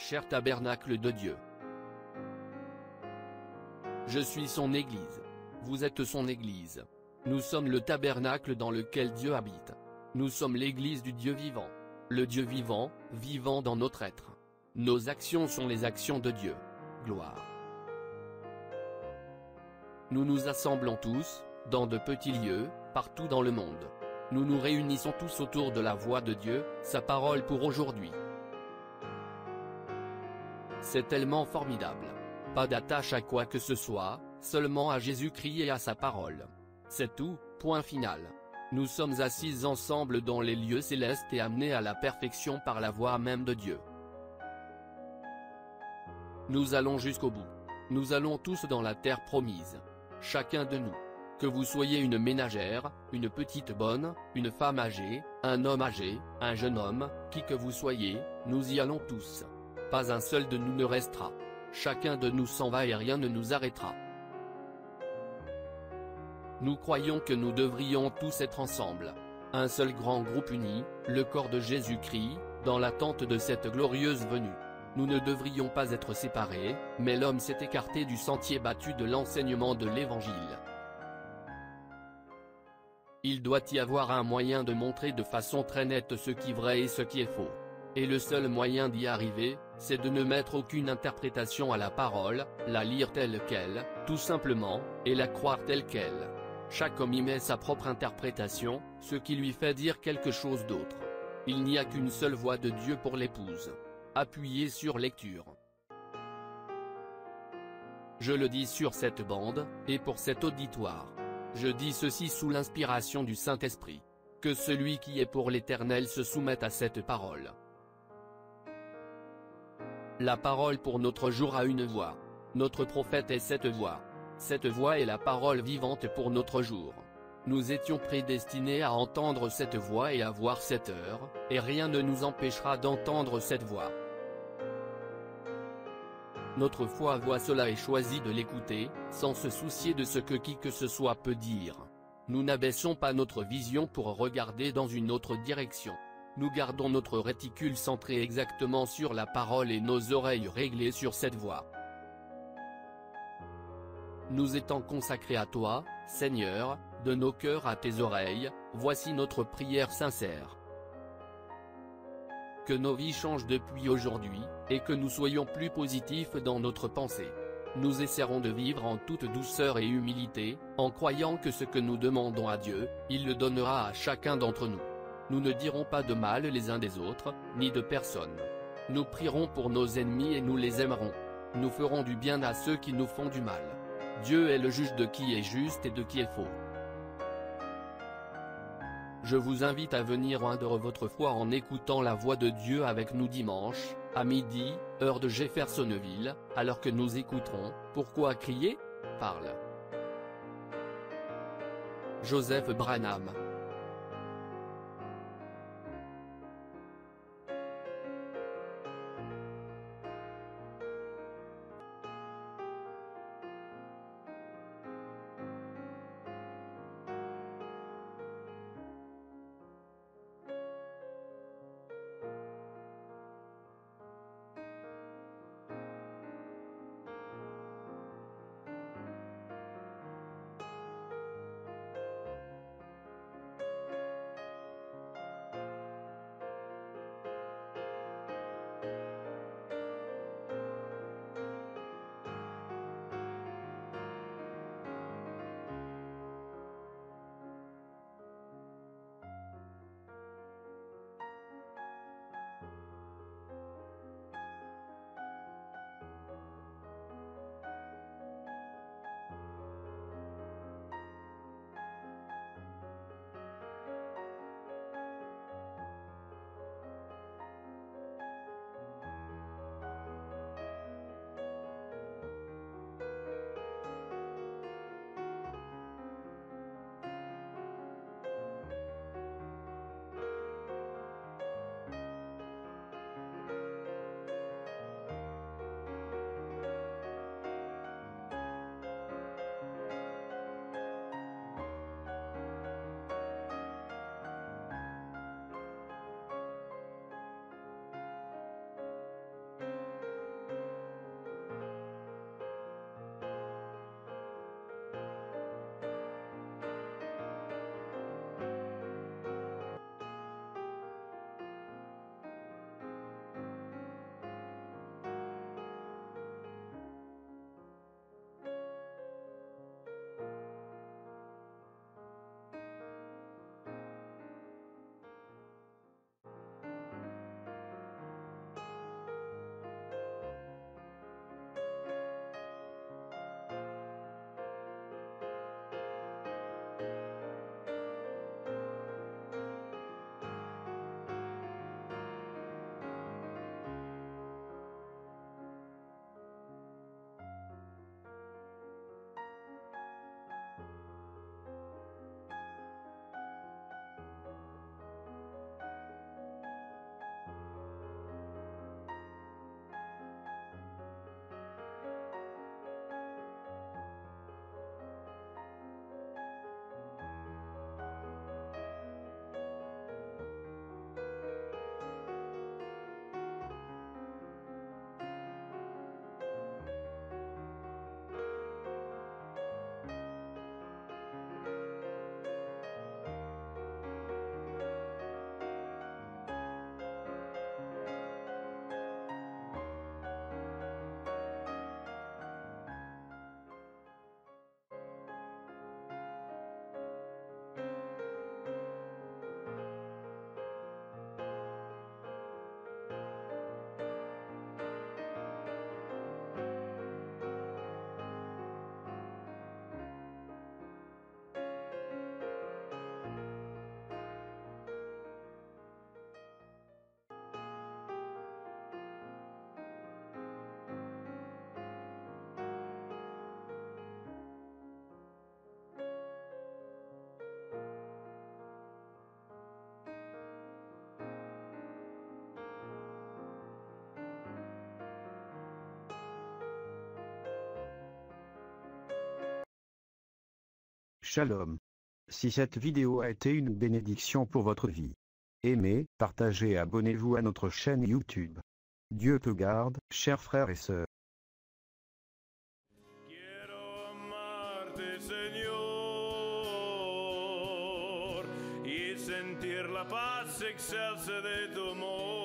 cher tabernacle de Dieu. Je suis son Église. Vous êtes son Église. Nous sommes le tabernacle dans lequel Dieu habite. Nous sommes l'Église du Dieu vivant. Le Dieu vivant, vivant dans notre être. Nos actions sont les actions de Dieu. Gloire. Nous nous assemblons tous, dans de petits lieux, partout dans le monde. Nous nous réunissons tous autour de la voix de Dieu, sa parole pour aujourd'hui. C'est tellement formidable. Pas d'attache à quoi que ce soit, seulement à Jésus-Christ et à sa parole. C'est tout, point final. Nous sommes assis ensemble dans les lieux célestes et amenés à la perfection par la voix même de Dieu. Nous allons jusqu'au bout. Nous allons tous dans la terre promise. Chacun de nous. Que vous soyez une ménagère, une petite bonne, une femme âgée, un homme âgé, un jeune homme, qui que vous soyez, nous y allons tous. Pas un seul de nous ne restera. Chacun de nous s'en va et rien ne nous arrêtera. Nous croyons que nous devrions tous être ensemble. Un seul grand groupe uni, le corps de Jésus-Christ, dans l'attente de cette glorieuse venue. Nous ne devrions pas être séparés, mais l'homme s'est écarté du sentier battu de l'enseignement de l'Évangile. Il doit y avoir un moyen de montrer de façon très nette ce qui est vrai et ce qui est faux. Et le seul moyen d'y arriver, c'est de ne mettre aucune interprétation à la parole, la lire telle qu'elle, tout simplement, et la croire telle qu'elle. Chaque homme y met sa propre interprétation, ce qui lui fait dire quelque chose d'autre. Il n'y a qu'une seule voix de Dieu pour l'épouse. Appuyez sur lecture. Je le dis sur cette bande, et pour cet auditoire. Je dis ceci sous l'inspiration du Saint-Esprit. Que celui qui est pour l'Éternel se soumette à cette parole. La parole pour notre jour a une voix. Notre prophète est cette voix. Cette voix est la parole vivante pour notre jour. Nous étions prédestinés à entendre cette voix et à voir cette heure, et rien ne nous empêchera d'entendre cette voix. Notre foi voit cela et choisit de l'écouter, sans se soucier de ce que qui que ce soit peut dire. Nous n'abaissons pas notre vision pour regarder dans une autre direction. Nous gardons notre réticule centré exactement sur la parole et nos oreilles réglées sur cette voix. Nous étant consacrés à toi, Seigneur, de nos cœurs à tes oreilles, voici notre prière sincère. Que nos vies changent depuis aujourd'hui, et que nous soyons plus positifs dans notre pensée. Nous essaierons de vivre en toute douceur et humilité, en croyant que ce que nous demandons à Dieu, il le donnera à chacun d'entre nous. Nous ne dirons pas de mal les uns des autres, ni de personne. Nous prierons pour nos ennemis et nous les aimerons. Nous ferons du bien à ceux qui nous font du mal. Dieu est le juge de qui est juste et de qui est faux. Je vous invite à venir rendre votre foi en écoutant la voix de Dieu avec nous dimanche, à midi, heure de Jeffersonville, alors que nous écouterons « Pourquoi crier ?» parle. Joseph Branham. Shalom. Si cette vidéo a été une bénédiction pour votre vie, aimez, partagez et abonnez-vous à notre chaîne YouTube. Dieu te garde, chers frères et sœurs. Quiero amarte, Señor, y sentir la paz excelsa de tu amor.